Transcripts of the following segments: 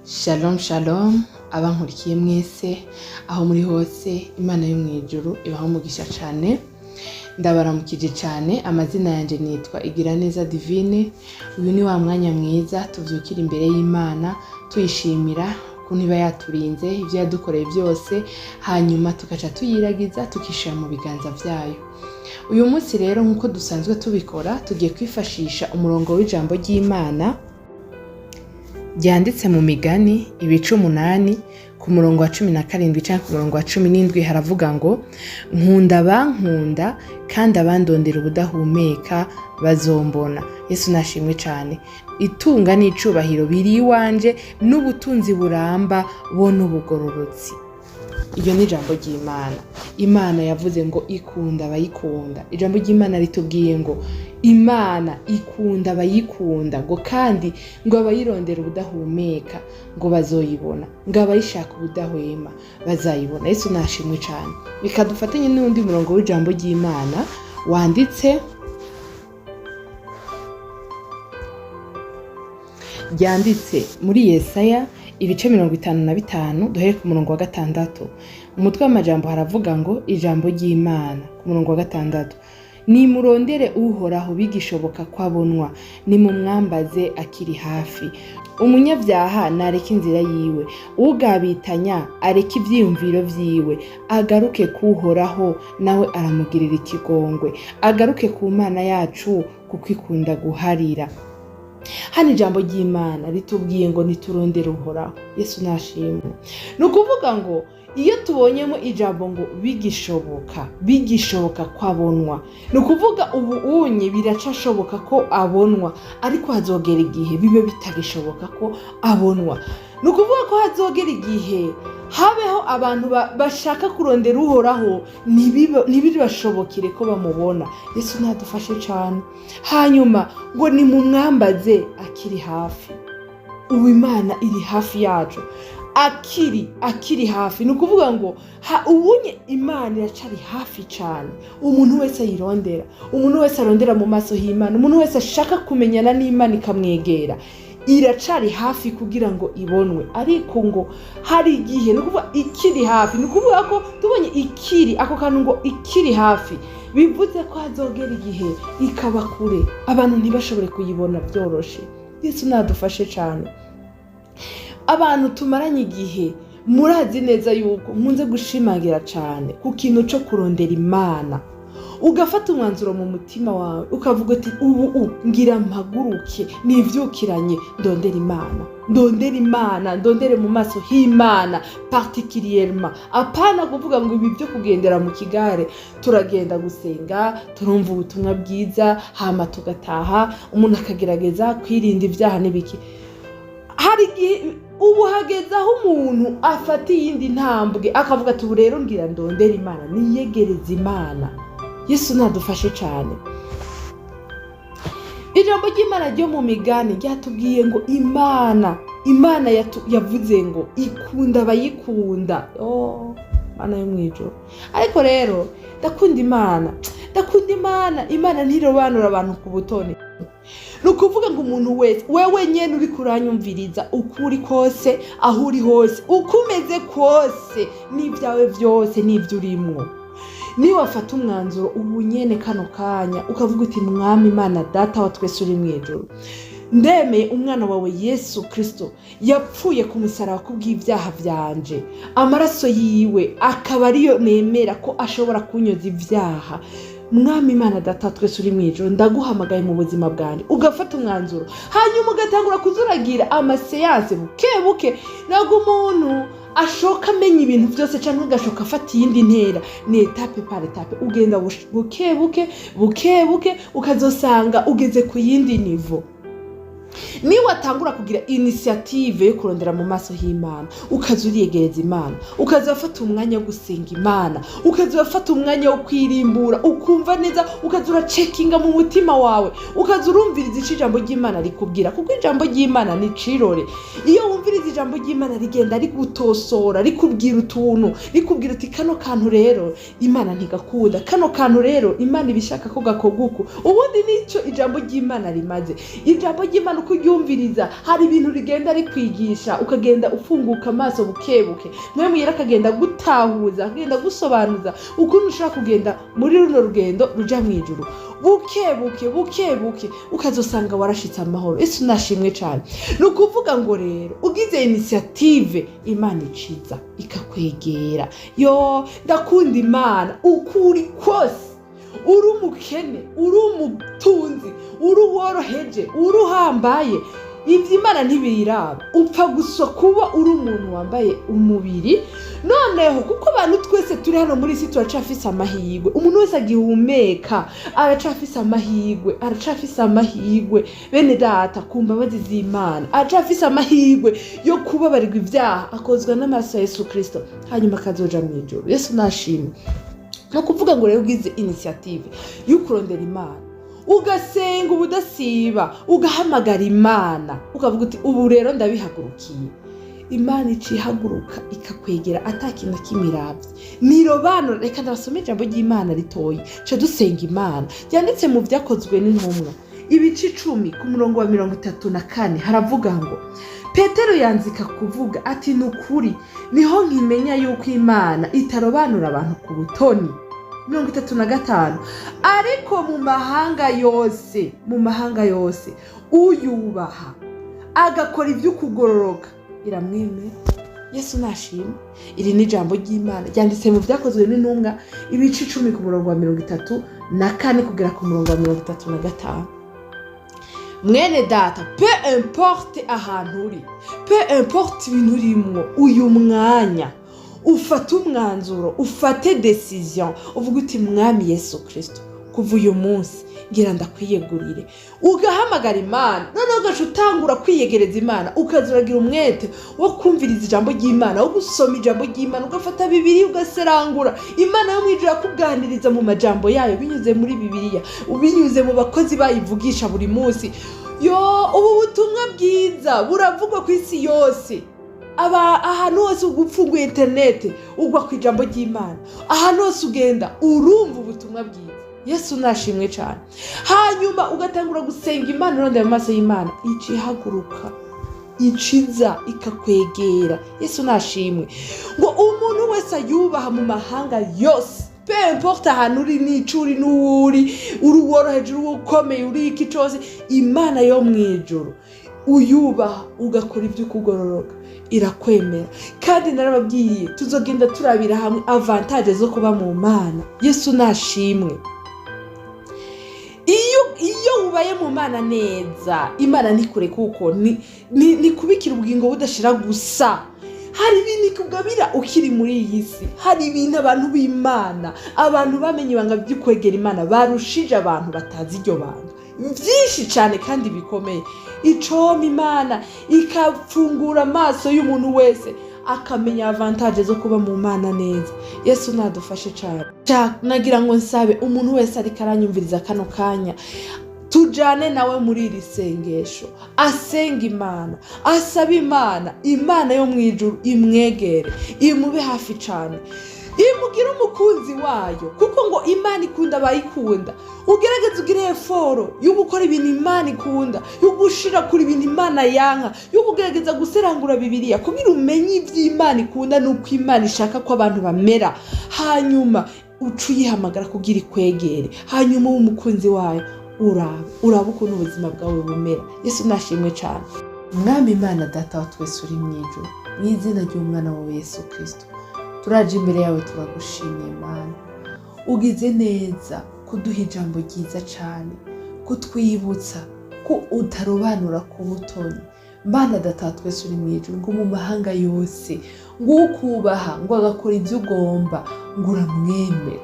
Shalom shalom abankurikiye mwese aho muri hose, Imana yo mwijuru ibaho umugisha cyane. Ndabaramukije cyane, amazina yanje nitwa Igiraneza Divine. Uyu ni wa mwanya mwiza tuvyukira imbere y'Imana tuyishimira kuntu iba yaturinze ivyo yadukoreye byose, hanyuma tukaca tuyiragiza tukishira mu biganza vyayo. Uyu munsi rero nkuko dusanzwe tubikora, tugiye kwifashisha umurongo w'ijambo ry'Imana ryanditse mu Migani ibice 8 ku murongo wa 17 canke ku murongo wa 17. Haravuga ngo nkunda bankunda kandi abandondera ubudahumeka bazombona. Yesu nashimwe cyane. Itunga n'icubahiro biri iwanje n'ubutunzi buramba bo n'ubugororotsi. Iryo ni ijambo ry'Imana. Imana yavuze ngo ikunda abayikunda. Ijambo ry'Imana ritubwiye ngo Imana ikunda abayikunda, ngo kandi ngo abayirondera ubudahumeka ngo bazoyibona, ngo abayishaka ubudahwema bazayibona. Yesu nashimwe cyane. Bikadufatanye n'undi murongo w'ijambo ry'Imana wanditse ryanditse muri Yesaya ibice 55 duhere ku murongo wa 6. Umutwe w'amajambo haravuga ngo ijambo ry'Imana ku murongo wa 6: nimurondere uhoraho bigishoboka kwabonwa, nimumwambaze akiri hafi. Umunyabyaha nareke inzira yiwe, ugabitanya areke ivyiyumviro vyiwe, agaruke kuhoraho nawe aramugirira ikigongwe, agaruke ku Mana yacu kuko ikunda guharira. Hano ijambo ry'Imana ritubwiye ngo niturondere uhoraho. Yesu nashimwe. Nukuvuga ngo iyo tubonyemo ijambo ngo bigishoboka kwabonwa, nukuvuga ubu unye biracashoboka ko abonwa, ariko hazogera igihe bibe bitagishoboka ko abonwa. Nukuvuga ko hazogera igihe habeho abantu bashaka kurondera uhoraho ntibibashobokere ko bamubona. Yesu nadufashe cyane. Hanyuma ngo nimumwambaze akiri hafi. Ubu Imana iri hafi yacu, akiri hafi. Nukuvuga ngo ubunye Imana iracari hafi cyane. Umuntu wese ayirondera, umuntu wese arondera mu maso y'Imana, umuntu wese ashaka kumenyana n'Imana ikamwegera, iracari hafi kugira ngo ibonwe. Ariko ngo hari igihe, nukuvuga ikiri hafi, nukuvuga ko tubonye ako kantu ngo ikiri hafi, bivuze ko hazogera igihe ikaba kure, abantu ntibashobore kuyibona byoroshe. Yesu nadufashe cyane. Abantu tumaranye igihe murazi neza yuko nkunze gushimagira cyane ku kintu cyo kurondera Imana. Ugafata umwanzuro mu mutima wawe ukavuga ati ubu ngira mpaguruke nivyukiranye ndondera Imana, ndondere mu maso y'Imana particulièrement. Apana kuvuga ngo ibi byo kugendera mu kigare, turagenda gusenga, turumva ubutumwa bwiza, hama tugataha, umuntu akagerageza kwirinda ibyaha n'ibiki. Hari igihe ubu hageze aho umuntu afata iyindi ntambwe akavuga ati ubu rero ngira ndondera Imana, niyegereza Imana. Yesu nadufashe cyane. Ijambo ry'Imana ryo mu Migani ryatubwiye ngo Imana yavuze ngo ikunda abayikunda. Mana yo mwijuru. Ariko rero ndakunda Imana. Imana ntirobanura abantu ku butoni. Nukuvuga ngo umuntu wese, wewe nyene uri kuranyumviriza, ukuri kose, aho uri hose, ukumeze kose, n'ibyawe byose n'ibyo urimwo, ni wafata umwanzuro ubu nyene kano kanya ukavuga uti Mwami Imana Data wa twese uri mwijuru, ndemeye umwana wawe Yesu Kristo yapfuye ku musaraba kubw'ibyaha byanje, amaraso yiwe akaba ariyo nemera ko ashobora kunyoza ibyaha. Mwami Imana Data twese uri mwijuru, ndaguhamagaye mu buzima bwanjye. Ugafata umwanzuro, hanyuma ugatangura kuzuragira amaseanse buke nago umuntu ashoka amenya ibintu byose, cyangwa agashoka afata iyindi ntera, ni etape par etape, ugenda buke ukazosanga ugeze ku yindi nivo. Ni watangura kugira initiative yo kurondera mu maso y'Imana, ukazuriyegereza Imana, ukazafata umwanya wo gusenga Imana, ukazafata umwanya wo kwirimbura, ukumva neza, ukazura checkinga mu mutima wawe, ukazurumviriza ijambo ry'Imana rikubwira, kuko ijambo ry'Imana ni cirore. Iyo wumviriza ijambo ry'Imana rigenda rigutosora, rikubwira utuntu, rikubwira ati kano kantu rero Imana ntigakunda, kano kantu rero Imana ibishaka ko gakoguko. Ubundi nico ijambo ry'Imana rimaze. Ijambo ry'Imana uko ukaryumviriza hari ibintu rigenda rikwigisha ukagenda ufunguka amaso bukebuke mwemu yera akagenda gutahuza akagenda gusobanuza ukuntu ushobora kugenda muri runo rugendo ruja mu ijuru bukebuke ukazosanga warashitse amahoro. Yesu nashimwe cyane. Ni ukuvuga ngo rero ugize initiative Imana iciza ikakwegera. Yo ndakunda Imana ukuri kose, uri umukene, uri umutunzi, uri uworoheje, uri uhambaye, ibyo Imana ntibiraba. Upfa gusa kuba uri umuntu wambaye umubiri. Noneho kuko abantu twese turi hano muri isi turacafise amahirwe, umuntu wese agihumeka aracafise amahirwe bene data ku mbabazi z'Imana, aracafise amahirwe yo kubabarirwa ibyaha akozwa n'amaraso ya Yesu Kristo hanyuma akazoja mu ijuru. Yesu nashimwe. No kuvuga ngo rero ugize initiative yo kurondera Imana, ugasenga ubudasiba, ugahamagara Imana, ukavuga uti ubu rero ndabihagurukiye, Imana icihaguruka ikakwegera atakintu kimiravye. Nirobanura, reka ndabasome ijambo ry'Imana ritoyi ca dusenga Imana yanditse mu Vyakozwe n'Intumwa ibice 10 ku murongo wa 34 haravuga ngo Petero yanzika kuvuga ati nukuri niho nkimenya yuko Imana itarobanura abantu ku butoni. 35 ariko mu mahanga yose uyubaha agakora ibyo kugororoka iramwemera. Yesu nashimwe. Iri ni ijambo ry'Imana ryanditse mu Vyakozwe n'Intumwa ibice 10 ku murongo wa 34 kugera ku murongo wa 35. Mwene data, peu importe ahantu uri, peu importe ibintu urimo, uyu mwanya ufate umwanzuro, ufate decision, uvuga uti mwami Yesu Kristo kuva uyu munsi ngira ndakwiyegurire, ugahamagara Imana. None ugaca utangura kwiyegereza Imana, ukazuragira umwete wo kumviriza ijambo ry'Imana, wo gusoma ijambo ry'Imana, ugafata Bibiliya ugaserangura. Imana yo mwijuru yakuganiriza mu majambo yayo binyuze muri Bibiliya, ubinyuze mu bakozi bayivugisha buri munsi. Ubu butumwa bwiza buravugwa ku isi yose. Ahantu hose ufunguye internet ugwa ku ijambo ry'Imana, ahantu hose ugenda urumva ubutumwa bwiza. Yesu nashimwe cyane. Hanyuma ugatangura gusenga Imana, urondera amaso y'Imana icihaguruka iciza ikakwegera. Yesu nashimwe. Ngo umuntu wese yubaha mu mahanga yose, peu importe ahantu uri n'icuri n'uri woroheje, uri ukomeye, uri iki cyose, Imana yo mu ijuru uyubaha ugakora ibyo kugororoka irakwemera. Kandi narababwiye tuzogenda turabira hamwe avantage zo kuba mu Mana. Yesu nashimwe. Iyo ubaye mu Mana neza, Imana nikure kuko ni kubikira ubugingo budashira gusa. Hari ibintu kugabira ukiri muri iyi si, hari ibintu abantu b'Imana, abantu bamenye ibanga byo kwegera Imana barushije abantu batazi iryo banga byinshi cyane kandi bikomeye. Icoma Imana ikafungura amaso y'umuntu wese akamenya avantage zo kuba mu Mana neza. Yesu nadufashe cyane. Nagira ngo nsabe umuntu wese ari karanyumviriza kano kanya, tujane nawe muri iri sengesho, asenga Imana, asaba Imana yo mu ijuru imwegere, imube hafi cyane, imugira umukunzi wayo, kuko ngo Imana ikunda abayikunda. Ugerageze ugire effort yo gukora ibintu Imana ikunda, yo gushira kuri ibintu Imana yanka, yo kugerageza guserangura Bibiliya kugira umenye iby'Imana ikunda nuko Imana ishaka ko abantu bamera. Hanyuma ucuyihamagara kugira ikwegere, hanyuma umukunzi wayo uraba ukuntu ubuzima bwawe bumera. Yesu nashimwe cyane. Mwami Imana Data wa twese uri mu ijuru, mu izina ry'umwana wawe Yesu Kristo, turaje imbere yawe turagushimiye Imana. Ugize neza kuduha ijambo ryiza cyane, kutwibutsa ko utarobanura ku butoni. Mana Data wa twese uri mu ijuru, ngo mu mahanga yose ngo ukubaha ngo agakora ibyo ugomba ngo uramwemera.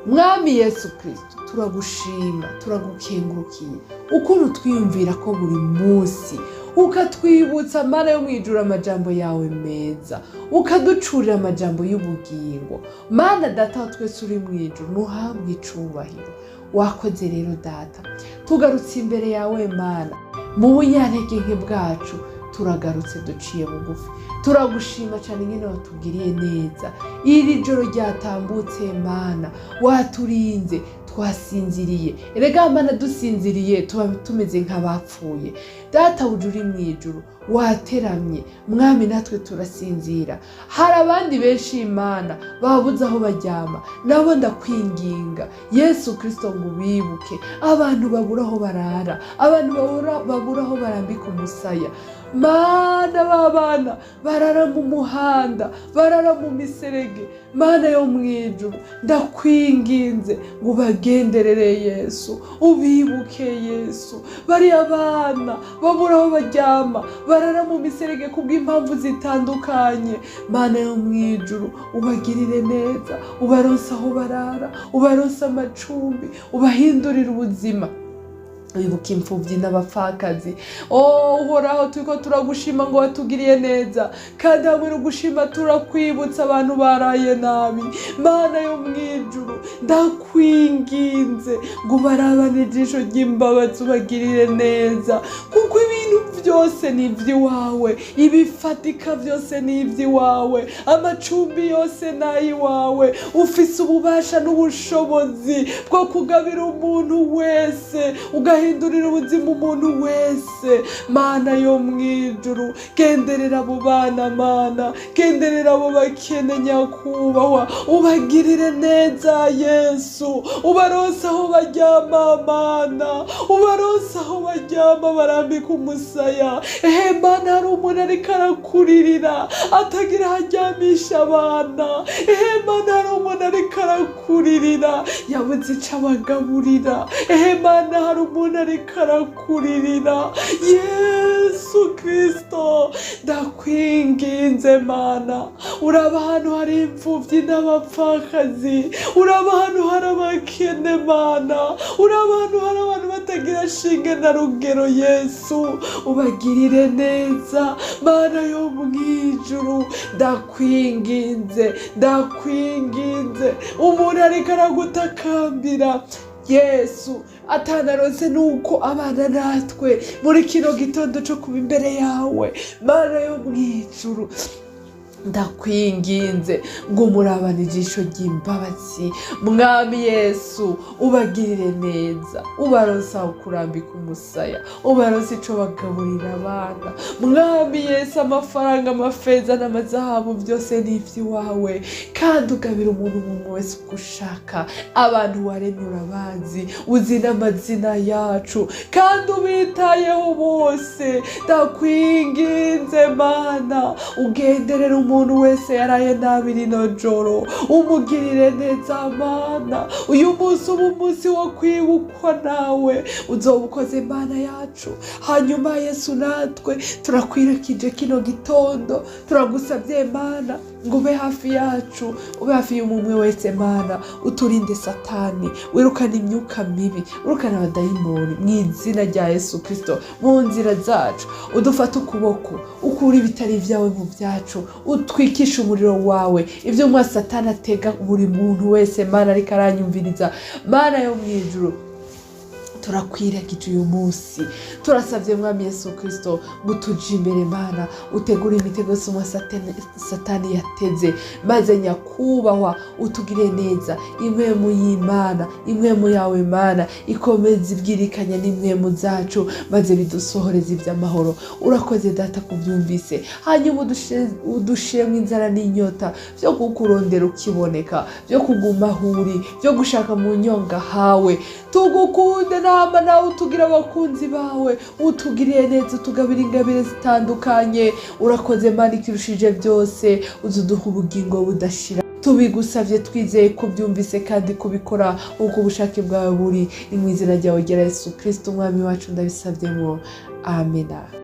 Mwami Yesu Kristo, turagushima, turagukengurukiye ukuntu twiyumvira ko buri munsi ukatwibutsa Mana yo mwijura amajambo yawe meza, ukaducurira amajambo y'ubugingo. Mana Data wa twese uri mu ijuru, nuhabwe icubahiro. Wakoze rero Data, tugarutse imbere yawe Mana, mu bunyantege nke bwacu turagarutse duciye bugufi. Turagushima cyane nyine watugiriye neza. Iri joro ryatambutse Mana, waturinze, twasinziriye. Erega Mana dusinziriye tuba tumeze nk'abapfuye. databuja uri mu ijuru wateramye mwami natwe turasinzira. Hari abandi benshi Imana babuze aho baryama, nabo ndakwinginga Yesu Kristo ngo ubibuke. Abantu babura aho barara, abantu babura aho barambika umusaya. Mana babana barara mu muhanda, barara mu miserege. Mana yo mu ijuru ndakwinginze ngo ubagenderere Yesu, ubibuke Yesu. Bari abana babura aho baryama, barara mu miserege kubw'impamvu zitandukanye. Mana yo mu ijuru ubagirire neza, ubaronse aho barara, ubaronse amacumbi, ubahindurire ubuzima. Wibuka imfubyi n'abapfakazi. Uhoraho turiko turagushima ngo watugiriye neza, kandi hamwe no gushima turakwibutsa abantu baraye nabi. Mana yo mu ijuru ndakwinginze ngo ubarabane ijisho ry'imbabazi, ubagirire neza, kuko ibintu byose ni iby'iwawe, ibifatika byose ni iby'iwawe, amacumbi yose ni ay'iwawe. Ufise ububasha n'ubushobozi bwo kugabira umuntu wese, ugahindurira ubuzima umuntu wese. Mana yo mu ijuru genderera abo bana, Mana genderera abo bakene nyakubahwa, ubagirire neza Yesu. Ubaronse aho baryama Mana, ubaronse aho baryama barambika umusaya. Mana hari umuntu ariko arakuririra atagira aho aryamisha abana. Mana hari umuntu ariko arakuririra yabuze ico abagaburira. Mana hari umuntu ariko arakuririra. Yesu Kristo ndakwinginze Mana, uraba ahantu hari imfubyi n'abapfakazi, uraba ahantu hari abakene Mana, uraba ahantu hari abantu batagira shinge na rugero. Yesu ubagirire neza. Mana yo mu ijuru ndakwinginze, ndakwinginze. Umuntu ariko aragutakambira Yesu atanaronse nuko abana natwe muri kino gitondo cyo kuba imbere yawe. Mana yo mu ijuru ndakwinginze ngo umurabane ijisho ry'imbabazi. Mwami Yesu ubagirire neza, ubaronse aho kurambika umusaya, ubaronse ico bagaburira abana. Mwami Yesu amafaranga, amafeza n'amazahabu byose ni ivy'iwawe, kandi ugabira umuntu umwe wese uko ushaka. Abantu waremye urabazi, uzi n'amazina yacu, kandi ubitayeho bose. Ndakwinginze Mana ugenderere umuntu wese yaraye nabi rino joro, umugirire neza Mana. Uyu munsi uba umunsi wo kwibukwa nawe, uzoba ukoze Mana yacu. Hanyuma Yesu natwe turakwirakije kino gitondo, turagusabye Mana ngo ube hafi yacu, ube hafi y'umwe wese Mana. Uturinde Satani, wirukane imyuka mibi, wirukane abadayimoni mu izina rya Yesu Kristo. Mu nzira zacu udufate ukuboko, ukura ibitari vyawe mu byacu, utwikisha umuriro wawe. Ivyo mwa Satani atega buri muntu wese Mana ariko aranyumviriza, Mana yo mu ijuru turakwiragije uyu munsi. Turasabye Mwami Yesu Kristo ngo tuje imbere Mana, utegure imitego yose Satani yateze, maze nyakubahwa utugire neza. Impwemu y'Imana, impwemu yawe Mana ikomeze ibwirikanya n'impwemu zacu, maze bidusohoreze iby'amahoro. Urakoze Data kubyumvise. Hanyuma udushiremo inzara n'inyota byo kukurondera ukiboneka, byo kuguma huri, byo gushaka mu nyonga hawe. Tugukunde nama nawe utugira abakunzi bawe, utugiriye neza, utugabira ingabire zitandukanye. Urakoze Mana ikirushije byose, uzuduha ubugingo budashira. Tubigusavye twizeye ko byumvise kandi kubikora uko ubushake bwawe buri. Ni mu izina ryawe Yesu Kristo Umwami wacu ndabisavyemo. Amena.